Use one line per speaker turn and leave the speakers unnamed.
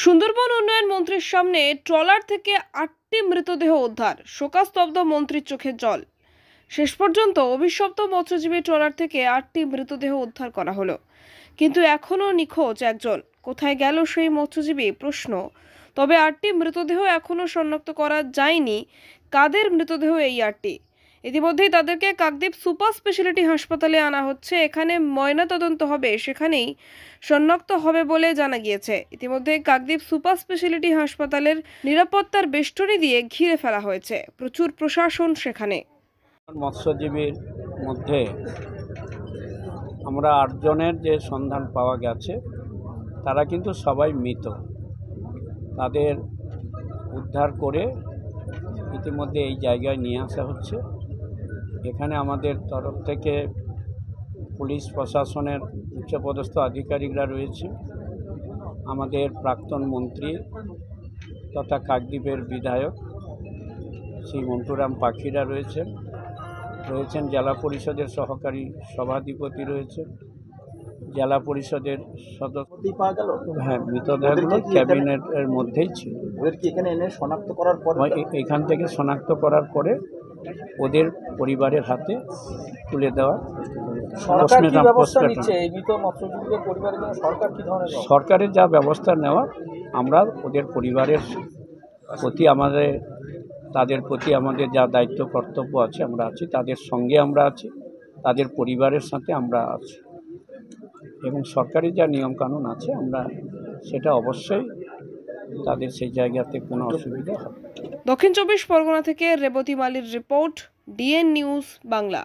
সুন্দরবন উন্নয়ন মন্ত্রীর সামনে ট্রলার থেকে 8টি মৃতদেহ উদ্ধার, শোকাস্তব্ধ মন্ত্রীর চোখে জল। শেষ পর্যন্ত অভিশপ্ত মৎস্যজীবী ট্রলার থেকে 8টি মৃতদেহ উদ্ধার করা হলো, কিন্তু এখনও নিখোঁজ একজন। কোথায় গেল সেই মৎস্যজীবী প্রশ্ন। তবে 8টি মৃতদেহ এখনও শনাক্ত করা যায়নি কাদের মৃতদেহ এই 8টি। ইতিমধ্যেই তাদেরকে কাকদ্বীপ সুপার স্পেশালিটি হাসপাতালে আনা হচ্ছে। এখানে ময়নাতদন্ত হবে, সেখানেই শনাক্ত হবে বলে জানা গিয়েছে। ইতিমধ্যে কাকদ্বীপ সুপার স্পেশালিটি হাসপাতালের নিরাপত্তার বেষ্টনী দিয়ে ঘিরে ফেলা হয়েছে, প্রচুর প্রশাসন সেখানে।
মৎস্যজীবীর মধ্যে আমরা 8 জনের যে সন্ধান পাওয়া গেছে তারা কিন্তু সবাই মৃত। তাদের উদ্ধার করে ইতিমধ্যে এই জায়গায় নিয়ে আসা হচ্ছে। এখানে আমাদের তরফ থেকে পুলিশ প্রশাসনের উচ্চপদস্থ আধিকারিকরা রয়েছে, আমাদের প্রাক্তন মন্ত্রী তথা কাকদ্বীপের বিধায়ক শ্রী মন্টুরাম পাখিরা রয়েছেন জেলা পরিষদের সহকারী সভাধিপতি রয়েছেন, জেলা পরিষদের সদস্য
পাওয়া গেল।
হ্যাঁ, মৃতদেহগুলো ক্যাবিনেটের মধ্যেই ছিল।
ওদেরকে এখানে এনে শনাক্ত করার পর
এখান থেকে শনাক্ত করার পরে ওদের পরিবারের হাতে তুলে দেওয়া।
সরকার কি ব্যবস্থা নিচ্ছে এই মৃত মৎস্যজীবীদের পরিবারের জন্য? সরকার কি ধরনের
সরকারের যা ব্যবস্থা নেওয়া, আমরা ওদের পরিবারের প্রতি তাদের প্রতি আমাদের যা দায়িত্ব কর্তব্য আছে আমরা আছি, তাদের সঙ্গে আমরা আছি, তাদের পরিবারের সাথে আমরা আছি, এবং সরকারি যা নিয়মকানুন আছে আমরা সেটা অবশ্যই তাদের সেই জায়গাতে কোনো অসুবিধা হবে।
দক্ষিণ 24 পরগনা থেকে রেবতী মালির রিপোর্ট, ডিএন নিউজ বাংলা।